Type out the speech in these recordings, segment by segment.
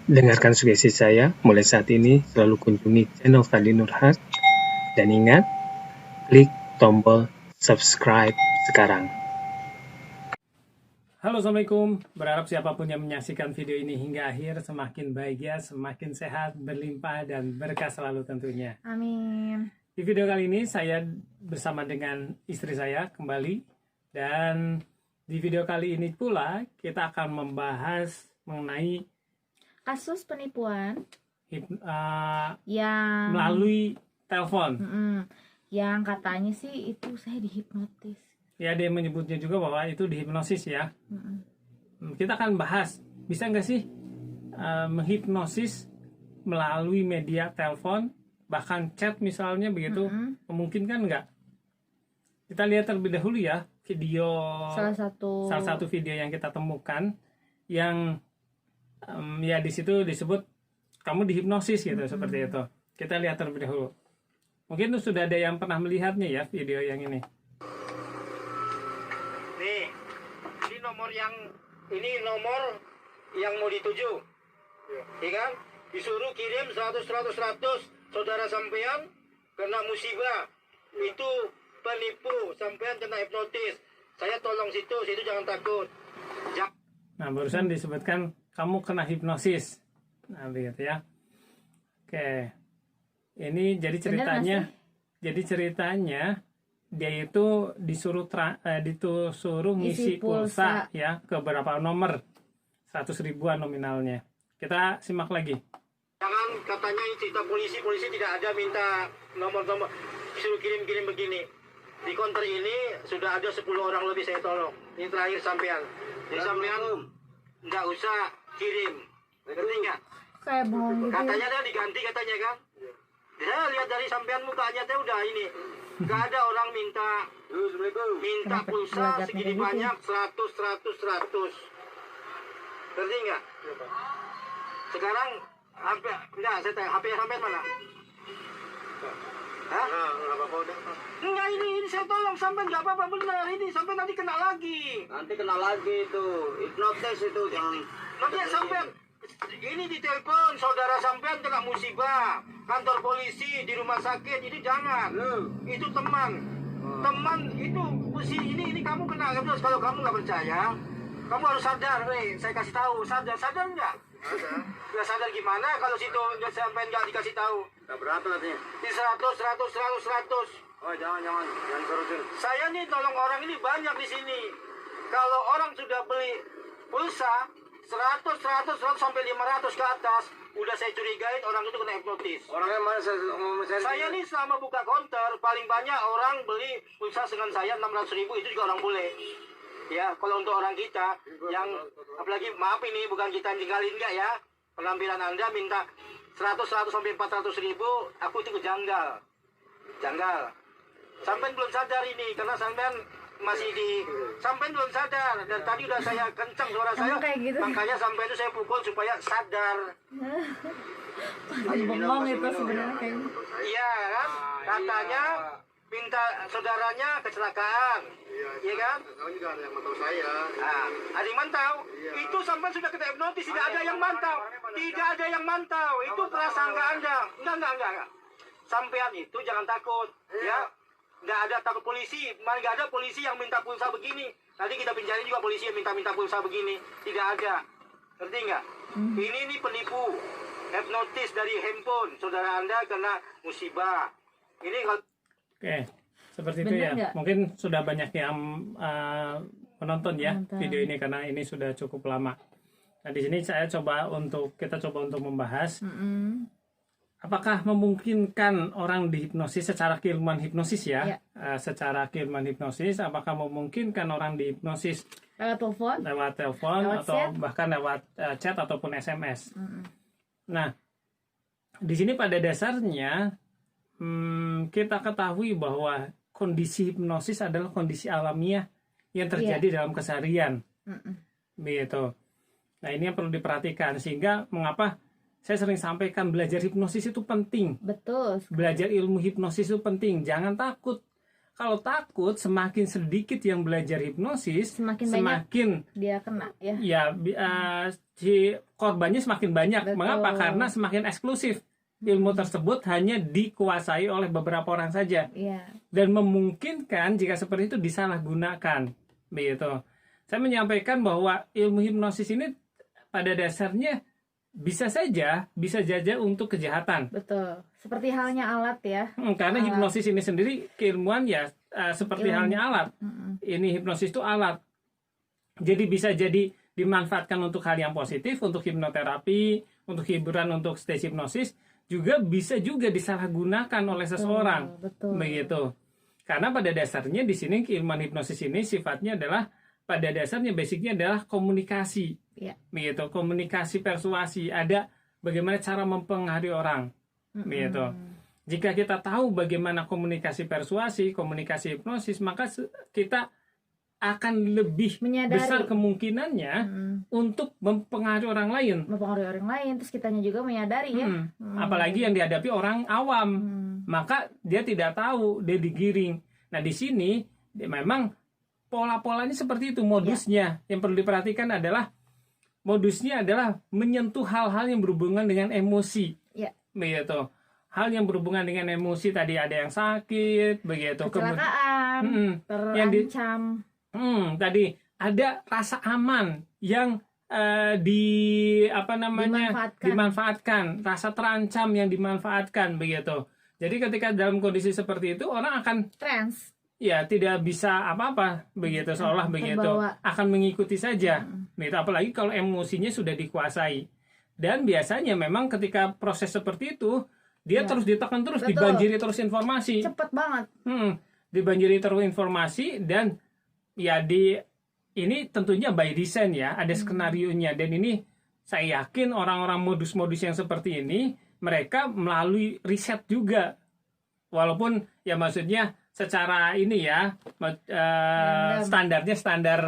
Dengarkan sugesti saya mulai saat ini, selalu kunjungi channel Fadli Nurhak, dan ingat, klik tombol subscribe sekarang. Halo, Assalamualaikum. Berharap siapapun yang menyaksikan video ini hingga akhir semakin bahagia, semakin sehat, berlimpah, dan berkah selalu tentunya. Amin. Di video kali ini saya bersama dengan istri saya kembali, dan di video kali ini pula kita akan membahas mengenai Kasus penipuan yang melalui telepon. Yang katanya sih itu saya dihipnotis. Ya, dia menyebutnya juga bahwa itu dihipnosis ya. Kita akan bahas, bisa nggak sih menghipnosis melalui media telepon, bahkan chat misalnya begitu, memungkinkan nggak? Kita lihat terlebih dahulu ya video, salah satu video yang kita temukan yang ya di situ disebut kamu dihipnosis gitu, seperti itu. Kita lihat terlebih dahulu. Mungkin sudah ada yang pernah melihatnya ya video yang ini. Nih, ini nomor yang mau dituju, ya kan? Disuruh kirim 100, saudara sampean kena musibah, itu penipu, sampean kena hipnotis. Saya tolong situ jangan takut. Nah, barusan disebutkan kamu kena hipnosis. Nah, begitu ya. Oke. Ini jadi ceritanya dia itu disuruh ngisi pulsa ya ke beberapa nomor, 100 ribuan nominalnya. Kita simak lagi. Jangan katanya ini cerita polisi tidak ada minta nomor-nomor, disuruh kirim begini. Di counter ini sudah ada 10 orang lebih saya tolong. Ini terakhir sampean. Jadi sampean nggak usah kirim. Ngerti nggak? Kayak bohong gitu. Katanya dia diganti katanya kan. Saya lihat dari sampean mukanya teh udah ini. Gak ada orang minta pulsa segini banyak, 100. Ngerti nggak? Sekarang saya tanya, HP sampean mana? Hah? Enggak, ini saya tolong sampean, nggak apa-apa benar ini, sampai nanti kena lagi. Nanti kena lagi itu, hipnotis itu jangan. Nanti sampean ini di telepon saudara sampean kena musibah, kantor polisi, di rumah sakit, ini jangan. Itu teman itu ini kamu kena. Kalau kamu nggak percaya, kamu harus sadar. Saya kasih tahu, sadar nggak? Nggak sadar gimana kalau situ sampean nggak dikasih tahu. Berapa nanti? Di 100. Oh jangan terusin. Saya nih tolong orang ini banyak di sini. Kalau orang sudah beli pulsa 100 sampai 500 ke atas, udah saya curigain orang itu kena hipnotis. Orangnya mana? Saya nih selama buka konter paling banyak orang beli pulsa dengan saya 600 ribu, itu juga orang bule. Ya, kalau untuk orang kita yang apalagi maaf ini bukan kita tinggalin enggak ya. Penampilan Anda minta 100 sampai 400 ribu, aku itu janggal. Sampai belum sadar ini karena sampean sampai belum sadar, dan tadi udah saya kencang suara saya, gitu. Makanya sampai itu saya pukul supaya sadar. Bengong itu sebenarnya kayak gitu. Iya kan, katanya minta saudaranya kecelakaan, iya kan? Sekarang juga ada yang mantau saya. Ada yang mantau. Itu sampai sudah kena hipnotis, tidak ada yang mantau. Itu prasangka Anda. Enggak. Sampean itu jangan takut, ya. Nggak ada takut polisi, nggak ada polisi yang minta pulsa begini. Nanti kita pinjarin juga polisi yang minta pulsa begini. Tidak ada. Ngerti nggak? Ini penipu. Hipnotis dari handphone. Saudara Anda kena musibah. Ini kalau... Oke, seperti itu ya. Gak? Mungkin sudah banyak yang menonton ya video ini karena ini sudah cukup lama. Nah, di sini kita coba untuk membahas apakah memungkinkan orang dihipnosis secara keilmuan hipnosis ya? Secara keilmuan hipnosis, apakah memungkinkan orang dihipnosis lewat telepon atau chat, bahkan lewat chat ataupun SMS? Nah, di sini pada dasarnya kita ketahui bahwa kondisi hipnosis adalah kondisi alamiah yang terjadi dalam keseharian, begitu. Nah, ini yang perlu diperhatikan, sehingga mengapa saya sering sampaikan belajar hipnosis itu penting. Betul. Belajar ilmu hipnosis itu penting. Jangan takut kalau takut, semakin sedikit yang belajar hipnosis, semakin dia kena ya. Ya, si korbannya semakin banyak. Betul. Mengapa? Karena semakin eksklusif. Ilmu tersebut hanya dikuasai oleh beberapa orang saja. Iya. Dan memungkinkan jika seperti itu disalahgunakan. Begitu. Saya menyampaikan bahwa ilmu hipnosis ini pada dasarnya bisa saja untuk kejahatan. Betul. Seperti halnya alat ya. Karena hipnosis ini sendiri keilmuan ya seperti halnya alat. Ini hipnosis itu alat. Jadi bisa jadi dimanfaatkan untuk hal yang positif, untuk hipnoterapi, untuk hiburan, untuk stage hipnosis, juga bisa juga disalahgunakan oleh seseorang. Betul. Begitu. Karena pada dasarnya di sini keilmuan hipnosis ini sifatnya adalah pada dasarnya basicnya adalah komunikasi. Ya. Begitu, komunikasi persuasi, ada bagaimana cara mempengaruhi orang. Begitu. Jika kita tahu bagaimana komunikasi persuasi, komunikasi hipnosis, maka kita akan lebih besar kemungkinannya untuk mempengaruhi orang lain. Terus kitanya juga menyadari ya. Apalagi yang dihadapi orang awam, maka dia tidak tahu, dia digiring. Nah di sini memang pola-polanya seperti itu, modusnya. Yang perlu diperhatikan adalah modusnya adalah menyentuh hal-hal yang berhubungan dengan emosi. Begitu. Hal yang berhubungan dengan emosi, tadi ada yang sakit, begitu. Kecelakaan, terancam. Tadi ada rasa aman yang dimanfaatkan, rasa terancam yang dimanfaatkan, begitu. Jadi ketika dalam kondisi seperti itu orang akan trans. Ya, tidak bisa apa-apa begitu, seolah begitu, akan mengikuti saja. Begitu, apalagi kalau emosinya sudah dikuasai. Dan biasanya memang ketika proses seperti itu, dia terus ditekan terus, dibanjiri terus informasi. Cepet banget. Dibanjiri terus informasi, dan ya ini tentunya by design ya, ada skenarionya. Dan ini saya yakin orang-orang modus-modus yang seperti ini, mereka melalui riset juga. Walaupun ya maksudnya secara ini ya standarnya standar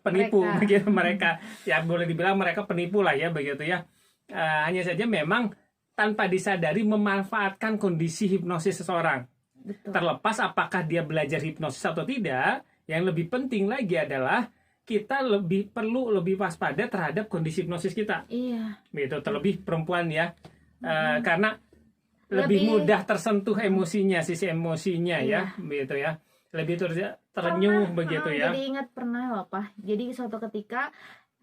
penipu begitu mereka, ya boleh dibilang mereka penipu lah ya begitu ya. Hanya saja memang tanpa disadari memanfaatkan kondisi hipnosis seseorang. Betul. Terlepas apakah dia belajar hipnosis atau tidak, yang lebih penting lagi adalah kita perlu lebih waspada terhadap kondisi hipnosis kita. Iya. Begitu, terlebih perempuan ya. Karena lebih mudah tersentuh emosinya, sisi emosinya ya, begitu ya. Lebih terenyuh begitu ya. Jadi ingat pernah loh, Pak. Jadi suatu ketika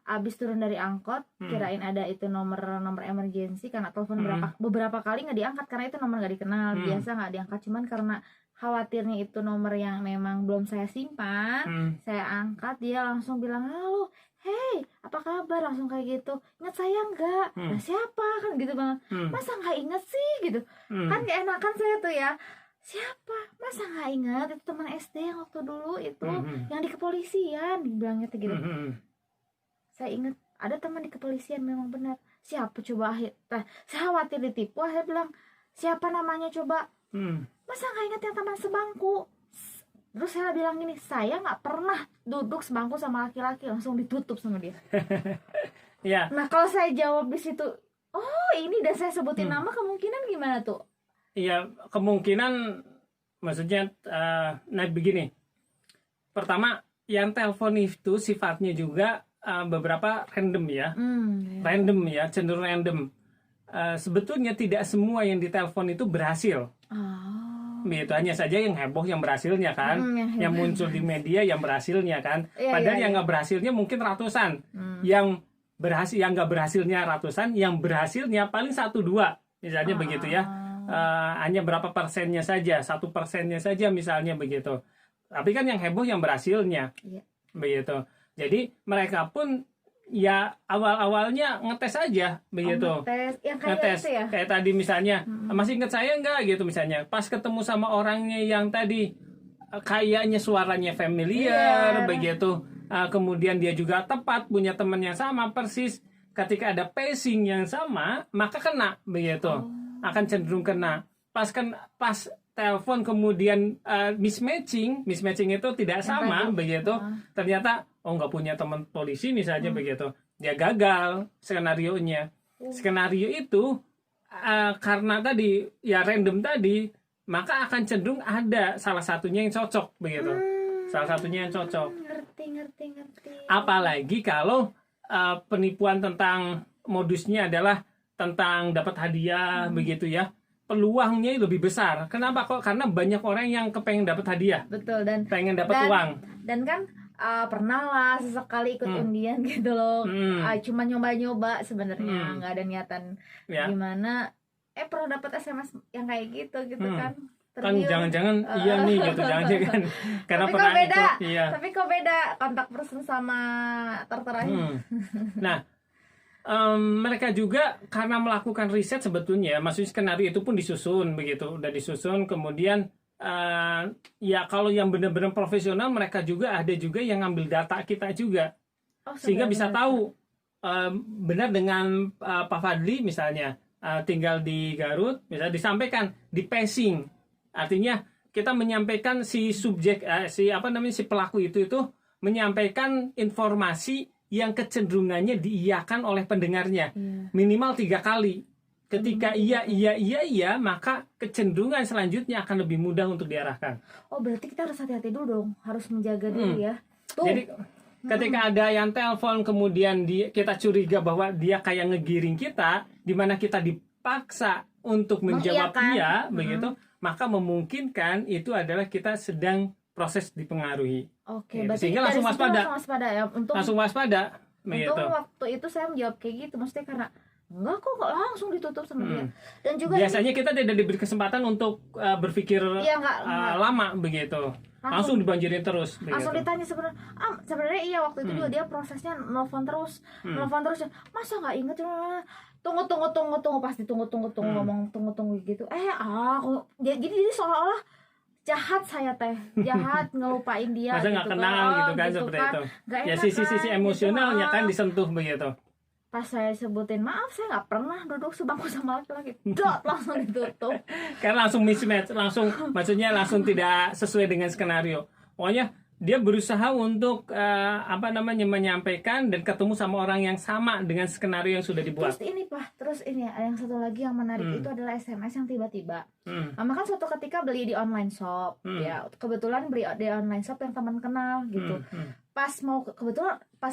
abis turun dari angkot, kirain ada itu nomor emergency, karena telepon beberapa kali nggak diangkat karena itu nomor nggak dikenal, biasa nggak diangkat. Cuman karena khawatirnya itu nomor yang memang belum saya simpan, saya angkat, dia langsung bilang, halo, hey, apa kabar? Langsung kayak gitu. Ingat saya nggak? Nah, siapa? Kan gitu banget. Masa nggak inget sih? Gitu. Kan gak enakan saya tuh ya. Siapa? Masa nggak inget? Itu teman SD yang waktu dulu itu, yang di kepolisian, dibilangnya tuh gitu. Saya ingat ada teman di kepolisian, memang benar. Siapa coba? Saya khawatir ditipu. Saya bilang, siapa namanya coba? Masa nggak inget yang teman sebangku? Terus saya bilang gini, saya nggak pernah duduk sebangku sama laki-laki, langsung ditutup sama dia. Ya. Nah kalau saya jawab di situ, oh ini, dan saya sebutin nama, kemungkinan gimana tuh? Iya, kemungkinan maksudnya begini. Pertama, yang telepon itu sifatnya juga beberapa random ya. Random ya, cenderung random. Sebetulnya tidak semua yang ditelepon itu berhasil. Begitu, hanya saja yang heboh yang berhasilnya kan, yang muncul di media yang berhasilnya kan. Padahal yang nggak berhasilnya mungkin ratusan. Yang nggak berhasilnya ratusan, yang berhasilnya paling 1-2 misalnya begitu ya. Hanya berapa persennya saja, 1%-nya saja misalnya begitu. Tapi kan yang heboh yang berhasilnya, begitu. Jadi mereka pun ya awal-awalnya ngetes aja begitu. Ngetes ya? Kayak tadi misalnya, masih ingat saya enggak gitu misalnya. Pas ketemu sama orangnya yang tadi kayaknya suaranya familiar begitu. Kemudian dia juga tepat, punya teman yang sama persis. Ketika ada pacing yang sama, maka kena begitu. Akan cenderung kena. Pas telepon kemudian mismatching itu tidak sama begitu. Ternyata nggak punya teman polisi misalnya begitu, dia gagal skenarionya. Skenario itu karena tadi ya random tadi, maka akan cenderung ada salah satunya yang cocok begitu. Salah satunya yang cocok. Ngerti. Apalagi kalau penipuan tentang modusnya adalah tentang dapat hadiah begitu ya. Peluangnya lebih besar. Kenapa kok? Karena banyak orang yang kepengen dapat hadiah. Betul, dan pengen dapat uang. Dan kan pernah lah sesekali ikut undian gitu loh. Cuma nyoba-nyoba sebenarnya, nggak ada niatan gimana. Pernah dapat SMS yang kayak gitu kan. Kan jangan-jangan iya nih gitu, jangan-jangan karena tapi pernah kok beda, ikut, iya. Tapi kok beda kontak person sama tertera. Nah, mereka juga karena melakukan riset sebetulnya, maksudnya skenario itu pun disusun begitu, udah disusun, kemudian ya kalau yang benar-benar profesional mereka juga ada juga yang ngambil data kita juga, sehingga bisa tahu benar dengan Pak Fadli misalnya tinggal di Garut, misalnya disampaikan di pacing. Artinya kita menyampaikan si subjek si pelaku itu menyampaikan informasi yang kecenderungannya diiyakan oleh pendengarnya minimal 3 kali. Ketika iya, maka kecenderungan selanjutnya akan lebih mudah untuk diarahkan. Oh, berarti kita harus hati-hati dulu dong, harus menjaga diri ya. Tuh. Jadi ketika ada yang telepon kemudian kita curiga bahwa dia kayak ngegiring kita, di mana kita dipaksa untuk menjawab iya begitu, maka memungkinkan itu adalah kita sedang proses dipengaruhi. Oke, gitu. Sehingga langsung waspada. Ya. Langsung waspada. Untung waktu itu saya menjawab kayak gitu, maksudnya karena enggak kok langsung ditutup sama dia. Dan juga biasanya kita tidak diberi kesempatan untuk berpikir lama begitu. Langsung dibanjirin terus. Langsung ditanya sebenarnya iya waktu itu juga dia prosesnya nelfon terus. Masa nggak inget? Tunggu pasti tunggu ngomong tunggu gitu. Jadi seolah-olah jahat saya jahat ngelupain dia. Masa nggak kenal gitu kan seperti itu. Ya sisi emosionalnya kan disentuh begitu. Pas saya sebutin maaf, saya nggak pernah duduk sebangku sama laki-laki, langsung ditutup. Karena langsung mismatch, maksudnya langsung tidak sesuai dengan skenario. Pokoknya dia berusaha untuk menyampaikan dan ketemu sama orang yang sama dengan skenario yang sudah dibuat. Terus ini yang satu lagi yang menarik itu adalah SMS yang tiba-tiba. Kan suatu ketika beli di online shop, ya kebetulan beli di online shop yang teman kenal gitu. Pas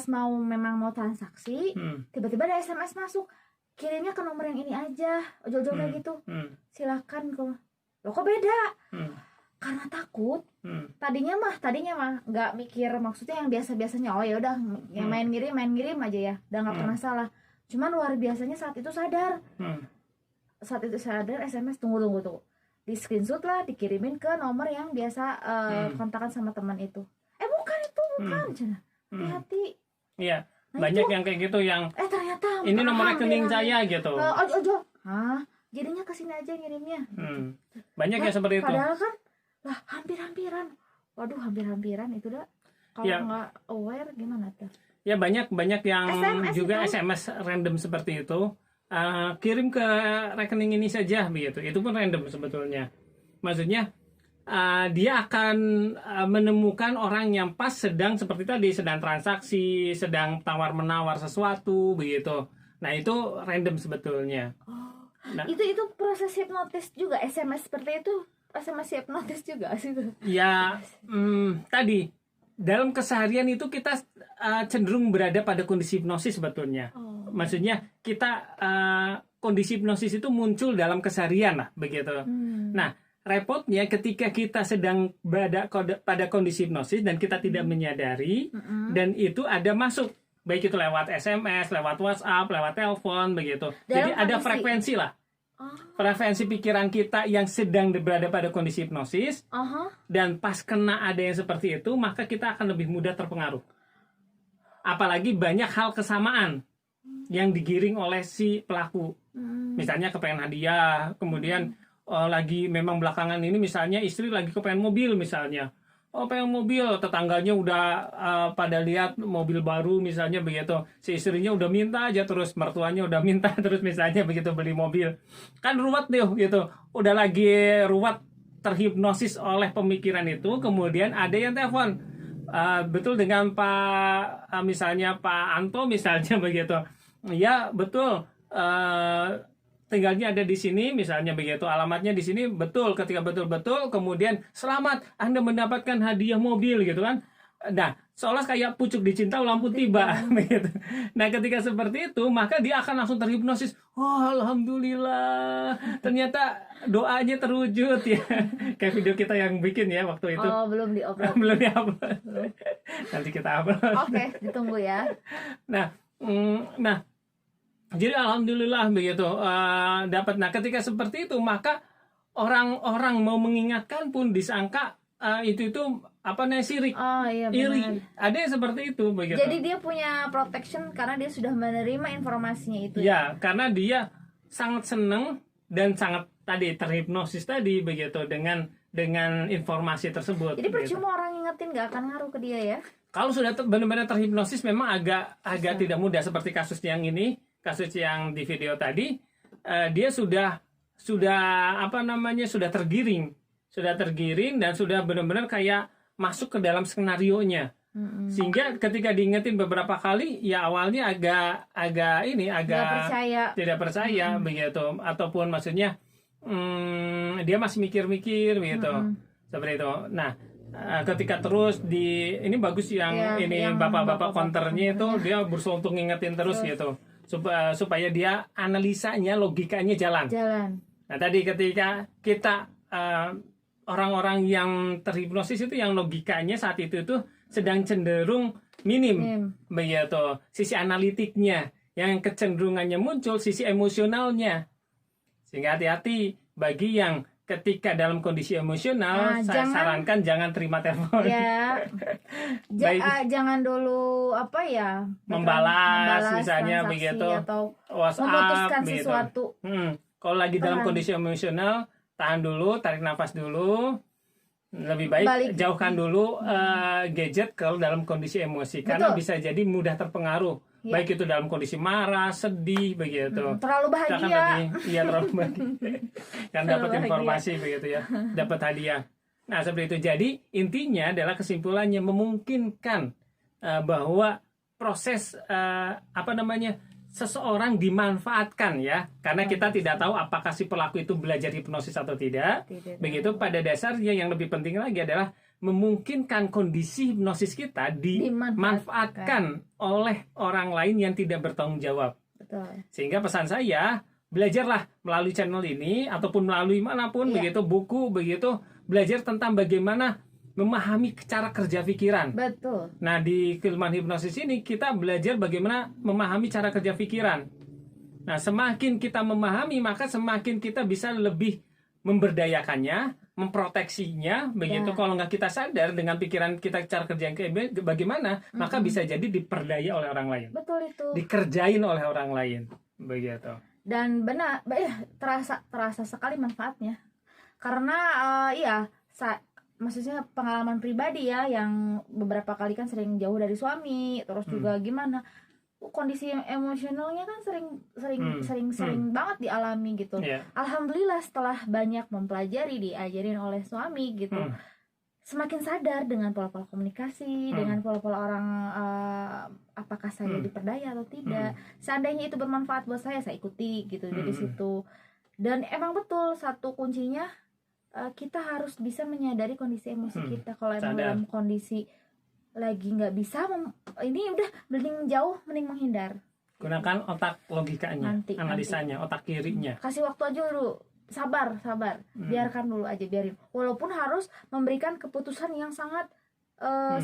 memang mau transaksi, tiba-tiba ada SMS masuk, kirimnya ke nomor yang ini aja, ojol-ojol kayak gitu. Silakan kok beda. Karena takut. Tadinya mah nggak mikir maksudnya yang biasanya, oh ya udah yang main ngirim aja ya, udah nggak pernah salah. Cuman luar biasanya saat itu sadar SMS tunggu di screenshot lah, dikirimin ke nomor yang biasa kontakan sama teman itu. Bukan hati-hati. Iya, banyak yang kayak gitu yang ternyata ini nomor rekening saya gitu. Jadinya kesini aja ngirimnya. Banyak yang seperti itu. Padahal kan hampir-hampiran. Waduh, hampir-hampiran itu dah. Kalau nggak aware gimana tuh? Ya banyak yang SMS juga itu. SMS random seperti itu. Kirim ke rekening ini saja begitu. Itu pun random sebetulnya. Maksudnya dia akan menemukan orang yang pas sedang seperti tadi, sedang transaksi, sedang tawar-menawar sesuatu begitu. Nah, itu random sebetulnya. Nah, itu proses hipnotis juga, SMS seperti itu. SMS hipnotis juga sih. Ya, tadi dalam keseharian itu kita cenderung berada pada kondisi hipnosis sebetulnya. Maksudnya kita kondisi hipnosis itu muncul dalam keseharian lah begitu. Nah, repotnya ketika kita sedang berada pada kondisi hipnosis dan kita tidak menyadari, dan itu ada masuk, baik itu lewat SMS, lewat WhatsApp, lewat telepon begitu. Jadi ada frekuensi lah. Frekuensi pikiran kita yang sedang berada pada kondisi hipnosis, dan pas kena ada yang seperti itu, maka kita akan lebih mudah terpengaruh. Apalagi banyak hal kesamaan yang digiring oleh si pelaku. Misalnya kepengen hadiah, kemudian lagi memang belakangan ini misalnya istri lagi kepengen mobil misalnya. Pengen mobil, tetangganya udah pada lihat mobil baru misalnya begitu. Si istrinya udah minta aja terus, mertuanya udah minta terus misalnya begitu beli mobil. Kan ruwet deh gitu. Udah lagi ruwet, terhipnosis oleh pemikiran itu, kemudian ada yang telepon. Betul dengan misalnya Pak Anto misalnya begitu. Ya betul. tinggalnya ada di sini, misalnya begitu, alamatnya di sini, betul, ketika betul-betul, kemudian selamat, Anda mendapatkan hadiah mobil gitu kan. Nah, seolah kayak pucuk dicinta lampu tiba begitu. Nah, ketika seperti itu, maka dia akan langsung terhipnosis. Oh, alhamdulillah, ternyata doanya terwujud ya. Kayak video kita yang bikin ya waktu itu. Oh, belum di-upload. Belum di-upload. Nanti kita upload. Oke, ditunggu ya. Nah, jadi alhamdulillah begitu dapat. Nah, ketika seperti itu, maka orang-orang mau mengingatkan pun disangka itu apa namanya, sirik, iri. Ada yang seperti itu begitu. Jadi dia punya protection karena dia sudah menerima informasinya itu. Ya, karena dia sangat senang dan sangat tadi terhipnosis tadi begitu dengan informasi tersebut. Jadi percuma orang ngingetin nggak akan ngaruh ke dia ya. Kalau sudah benar-benar terhipnosis memang agak tidak mudah, seperti kasus yang ini, kasus yang di video tadi, dia sudah apa namanya, sudah tergiring dan sudah benar-benar kayak masuk ke dalam skenarionya. Sehingga ketika diingetin beberapa kali, ya awalnya agak tidak percaya begitu, ataupun maksudnya dia masih mikir-mikir begitu, seperti itu. Nah, ketika terus ini bagus yang bapak-bapak konternya itu dia berusaha untuk ngingetin terus gitu, supaya dia analisanya, logikanya jalan. Nah, tadi ketika kita orang-orang yang terhipnosis itu yang logikanya saat itu sedang cenderung minim begitu, sisi analitiknya, yang kecenderungannya muncul sisi emosionalnya. Sehingga hati-hati bagi yang ketika dalam kondisi emosional, saya sarankan jangan terima telepon. Ya. Jangan dulu membalas misalnya begitu, atau WhatsApp memutuskan begitu. Sesuatu. Kalau lagi dalam kondisi emosional, tahan dulu, tarik nafas dulu. Lebih baik jauhkan dulu gadget kalau dalam kondisi emosi. Karena bisa jadi mudah terpengaruh. Ya. Baik itu dalam kondisi marah, sedih, begitu. Terlalu bahagia. Terlalu bahagia. Kan dapat informasi begitu ya. Dapat hadiah. Nah, seperti itu. Jadi, intinya adalah kesimpulannya memungkinkan bahwa proses seseorang dimanfaatkan ya, karena kita tidak tahu apakah si pelaku itu belajar hipnosis atau tidak. Begitu, pada dasarnya yang lebih penting lagi adalah memungkinkan kondisi hipnosis kita dimanfaatkan oleh orang lain yang tidak bertanggung jawab. Betul. Sehingga pesan saya, belajarlah melalui channel ini ataupun melalui manapun begitu, buku begitu, belajar tentang bagaimana memahami cara kerja pikiran. Betul. Nah, di keilmuan hipnosis ini kita belajar bagaimana memahami cara kerja pikiran. Nah, semakin kita memahami, maka semakin kita bisa lebih memberdayakannya, memproteksinya, begitu. Kalau nggak kita sadar dengan pikiran kita cara kerja yang kayak bagaimana, maka bisa jadi diperdaya oleh orang lain. Betul itu. Dikerjain oleh orang lain, begitu. Dan benar, terasa sekali manfaatnya. Karena maksudnya pengalaman pribadi ya, yang beberapa kali kan sering jauh dari suami, terus juga gimana kondisi emosionalnya kan sering banget dialami gitu. Alhamdulillah setelah banyak mempelajari, diajarin oleh suami gitu, semakin sadar dengan pola-pola komunikasi, dengan pola-pola orang, apakah saya diperdaya atau tidak. Seandainya itu bermanfaat buat saya ikuti gitu dari situ. Dan emang betul satu kuncinya, kita harus bisa menyadari kondisi emosi kita. Kalau emang dalam kondisi lagi nggak bisa, ini udah mending jauh, mending menghindar. Gunakan otak logikanya, analisanya, otak kirinya. Kasih waktu aja dulu, sabar, biarkan dulu aja, biarin. Walaupun harus memberikan keputusan yang sangat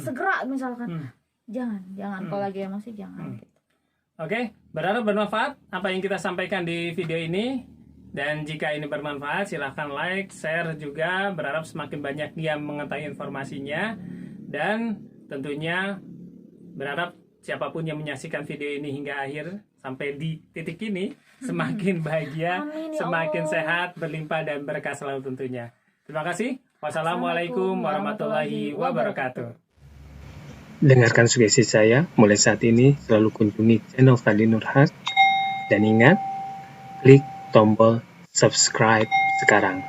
segera, misalkan, jangan. Kalau lagi emosi jangan. Gitu. Oke, berharap bermanfaat apa yang kita sampaikan di video ini. Dan jika ini bermanfaat, silahkan like, share juga. Berharap semakin banyak yang mengetahui informasinya. Dan tentunya berharap siapapun yang menyaksikan video ini hingga akhir sampai di titik ini semakin bahagia, semakin sehat, berlimpah dan berkah selalu tentunya. Terima kasih. Wassalamualaikum warahmatullahi wabarakatuh. Dengarkan sugesti saya mulai saat ini, selalu kunjungi channel Fadli Nurhas. Dan ingat, klik tombol subscribe sekarang.